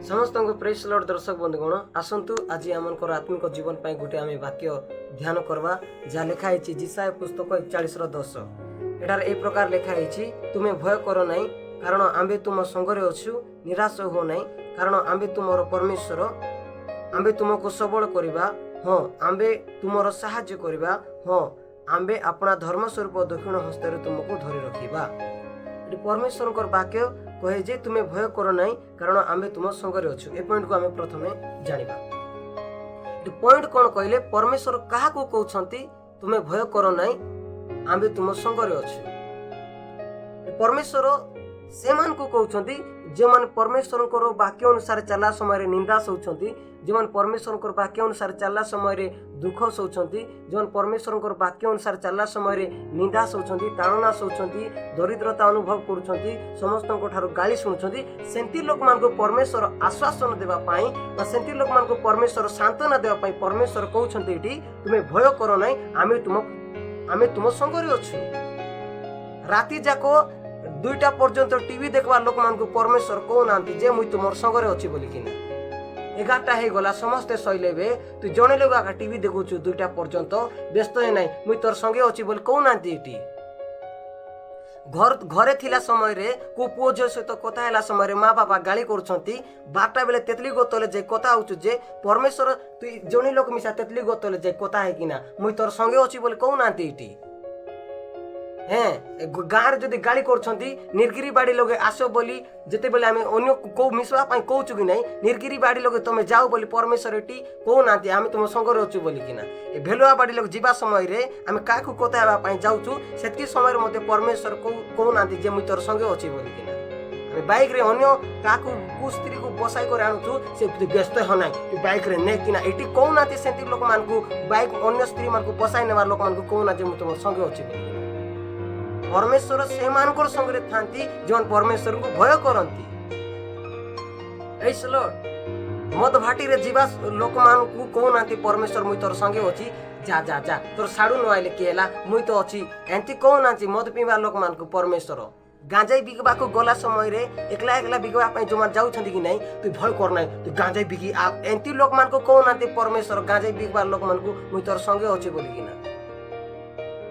समस्त को press Lord दर्शक बंधुगण आसतु आज आमर आत्मिक जीवन पर गोटे आम वाक्य ध्यान करवा जहाँ लिखाई जिसाय पुस्तक 41:10 एटार ए प्रकार लिखाई तुम्हें भय कर ना कारण आंबे तुम संगरे अच्छु निराश हो ना कारण आंबे तुमर परमेश्वर आंबे तुमको सबल करवा हाँ आंबे तुमर साहाय्य करवा हाँ आंबे अपना धर्मस्वरूप दक्षिण हस्तर तुमको धरी रखा परमेश्वर वाक्य कहे जे तुम्हें भय कर ना कारण आंबे तुम संगरे अच्छु ए पॉइंट को आम प्रथम जानिबा। पॉइंट कौन कहले परमेश्वर क्या कहते तुम्हें भय कर ना आंबे तुम संगरे अच्छु परमेश्वर से मान को कहते जो मान परमेश्वर वाक्य अनुसार चला समय निंदा सोचती जो मान परमेश्वर वाक्य अनुसार चला समय दुख सोचती जो परमेश्वर वाक्य अनुसार चला समय निंदा सोचती ताड़ना सोचती दरिद्रता अनुभव करुँच समस्त गाली शुणुंट सेंती लोक मान को परमेश्वर आश्वासन देवाई सेंती लोक मान को परमेश्वर सांत्वना देवाई परमेश्वर कहते तुम्हें भय कर ना आमे तुम संगरे अच्छु राति जाक 2टा पर्यंत टीवी देखवा लोक मान को परमेश्वर कहना जे मुई तुम संगरे अच्छी बोलिकिना 11टा हो गला समस्ते सैलेबे तू जड़े लोग आका टीवी देखु 2टा पर्यंत व्यस्त है ना मुई तोर संगे अच्छी बोली कहना घरे थिला समय रे को पुओ झियो सहित कथा हैला समय रे माँ बापा गाली करुछंती 12टा बेले तेतली गोतले जे कथा होचु जे परमेश्वर तू जणी लोक मिसा तेतली गोतले जे कथा है किना मुई तोर संगे अच्छी बोली कहना एटी गाँव में जदि गाड़ी कर निर्गिरी बाड़ी लोग आस बोली जिते बेले आम अन्य कौ मिसवा कहूँ कि नहीं निर्गिरी बाड़ी लोग तुम जाओ बोली परमेश्वर एटी कहूना आम तुम संगरे अच्छु बोलिकिना भेलुआ बाड़ी लोग जीवा समय आम क्या कथा हाँपाई जाऊँ से समय मत परमेश्वर कहूना जे मुई तोर संगे अच्छी बोलिकिना बाइक रे अन्य क्या स्त्री को बसाई कर आणुचु से व्यस्त हो ना बाइक रे ने किना एटी कहूना से लोक मान को बाइक अन्य स्त्री मान को बसाई नेवा लोक मान को कहूना जे मुई तुम संगे अच्छी बोलिकिना परमेश्वर से मानकर संगे थांती जो परमेश्वर को भय करती मद भाटी रे जीवा लोक मान को कहूना परमेश्वर मुई तोर संगे अच्छी जा जा जा तोर साड़ू न आइले किएला मुई तो अच्छी एंती कहूना मद पीवा लोक मान को परमेश्वर गांजाई बिकवा को गला समय रे एकला एकला बिकवा जो मान जाऊ कि नहीं तू भय करना तू गांजाई बिकी आ एंती लोक मान को कहूना परमेश्वर गांजाई बिकवा लोक मान को मुई तोर संगे अच्छी बोलिकिना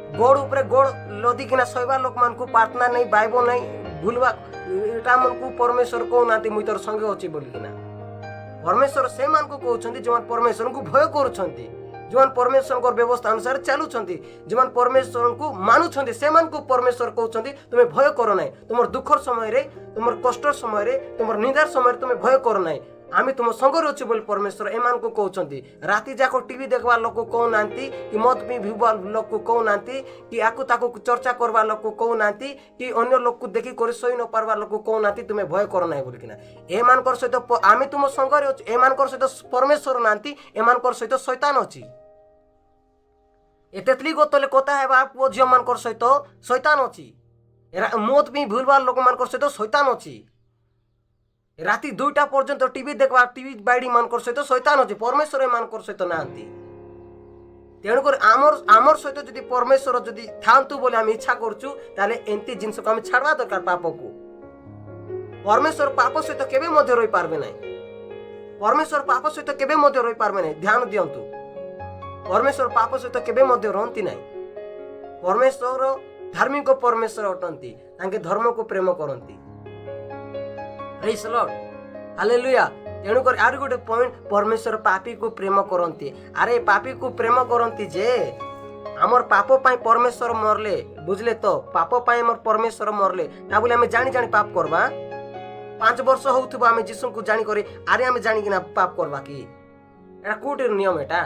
गोड़ ऊपर गोड़ लदिकिना शोवा लोक मान को प्रार्थना नहीं बाइबल नहीं भूलवा एटा मन को परमेश्वर कहूना मुई तोर संगे अच्छी बोलिकिना परमेश्वर से मान को कहउछंती जो परमेश्वर को भय करूछंती जो परमेश्वर को व्यवस्था अनुसार चलुछंती जो परमेश्वर को मानुछंती से मान को परमेश्वर कहउछंती तुम्हें भय कर ना तुम दुखर समय रे तुम कष्ट समय रे तुम निंदार समय रे तुम्हें भय कर ना आमी तुम संगरे अच्छु बोली परमेश्वर एमान को कहउछंती राति जाक टीवी देखवा लोक कहूना कि मद पी भिवा लोक को कहूना कि आकु ताकु चर्चा करवा लोक को कहूना कि अन्य लोक को देखी कर सही न पारवा लोक को कहूना तुम्हें भय कर ना बोलिकिना एमान सहित आमी तुम संगरे अच्छु एमान सहित परमेश्वर नांती एमान सहित शैतान अछि एतेतली गोतले कथा हेबा पुओ झियो मान सहित शैतान अछि मद पी भिवा लोक मान सहित शैतान अछि राति 2टा पर्यंत टीवी देखवा टीवी बाड़ी मान सहित शैतान अच्छे परमेश्वर मान सहित नांती तेणुक आमर सहित जदि परमेश्वर जदि थांतु बोले आम इच्छा करूँ ताले एंती जिनस को आम छाड़वा दरकार पाप को परमेश्वर पाप सहित केबे मध्य रही पारबे नहीं परमेश्वर पाप सहित केबे मध्य रही पारबे नहीं ध्यान दियंतु परमेश्वर पाप सहित केबे मध्य रहंती नहीं परमेश्वर धार्मिक परमेश्वर अटंती तांके धर्म को प्रेम करंती प्रेज द लॉर्ड हालेलुया तेणुक आर गोटे पॉइंट परमेश्वर पापी को प्रेम करती अरे पापी को प्रेम करती जे आमर पाप पाई परमेश्वर मरले बुझले तो पाप पाई आमर परमेश्वर मरले ता बोले आमे जानी जानी पाप करबा 5 वर्ष होउथबो आमे यीशु को जानी करे अरे आमे जानी किना पाप करबा कि एटा कोटिर नियम एटा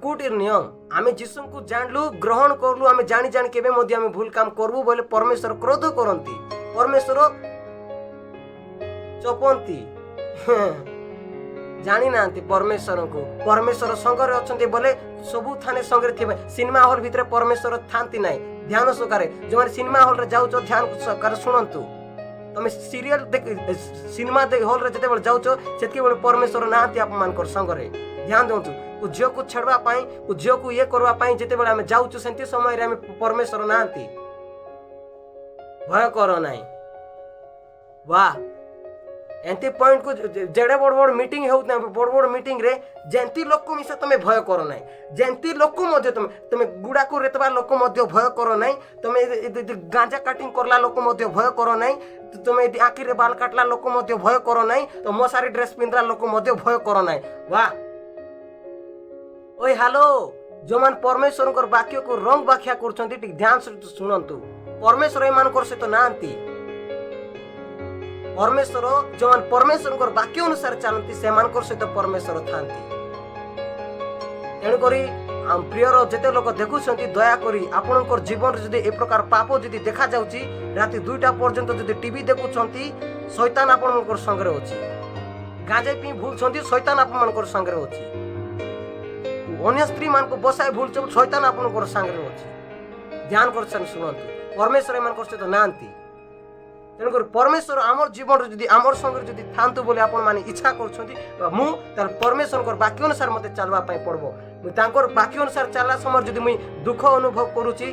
कोटिर नियम आमे यीशु को जानलु ग्रहण करलु आमे जानी जानी केबे मध्ये आमे भूल काम करबु बोले परमेश्वर क्रोध करंती परमेश्वर चपंती जानी ना परमेश्वर को परमेश्वर संगरे अच्छे बोले सबू थाने संगरे थे सिनेमा हॉल भितर परमेश्वर थांती ना ध्यान सहकारे जो सिनेमा हॉल रे जाउचो ध्यान सहकारे शुणंतु तुम सीरियल देख सिनेमा हॉल रे जते बेले जाउचो सेतके बेले परमेश्वर नांती आप मान कर संगरे ध्यान देउतु झियो को छड़वा पाई झियो को ये करवा पाई जते बेले आमे जाउचो सेंती समय रे आमे परमेश्वर नांती भय कर ना वाह एंती पॉइंट को जेडे बड़ बड़ मीटिंग होता बड़ बड़ मीटिंग रे जेंती लोक मिसा तुम भय कर ना जेंती लोक तुम तुम गुड़ा को रेतवा लोक भय कर ना तुम गांजा काटिंग करला लोक भय कर ना तुम आखि रे बाल काटला लोक भय कर ना तो मशारी ड्रेस पिंधला लोक भय कर ना वाह ओए हेलो जो मान परमेश्वर वाक्य को रंग व्याख्या कर ध्यान से शुणु परमेश्वर एम सहित नांती परमेश्वर जो मान परमेश्वर वाक्य अनुसार चलती से सहित परमेश्वर था तेणुक प्रियर जिते लोक देखुं दयाकोरी आपण जीवन जदि ए प्रकार पाप जदि देखा जाउची राति 2टा पर्यंत जदि टीवी देखुंट शैतान आपण संगे अच्छी गांजे पी भूलुंट शैतान आपण संगे अच्छी अन्य स्त्री मान को बसाए भूल शैतान आपण संगे अच्छी ध्यान कर शुणु परमेश्वर एम सहित नांती तेणुकर परमेश्वर आमर जीवन जदि आमर संगे जदि थांतु बोले आपण माने इच्छा कर मु परमेश्वर वाक्य अनुसार मते चलवाई पड़ो मुझे वाक्य अनुसार चलला समय जदि मुई दुख अनुभव करुच्ची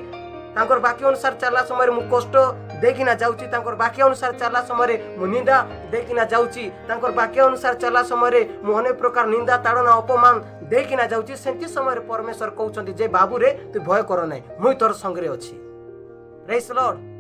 वाक्य अनुसार चलला समय मु कष्ट देखिना जाउची वाक्य अनुसार चलला समय मु निंदा देखिना जाउची वाक्य अनुसार चलला समय मु अनेक प्रकार निंदा ताड़ना अपमान देखिना जाउची सेंती समय परमेश्वर कहउछंती जे बाबू रे तू भय कर नै मुई तोर संगे अछि प्रेज द लॉर्ड।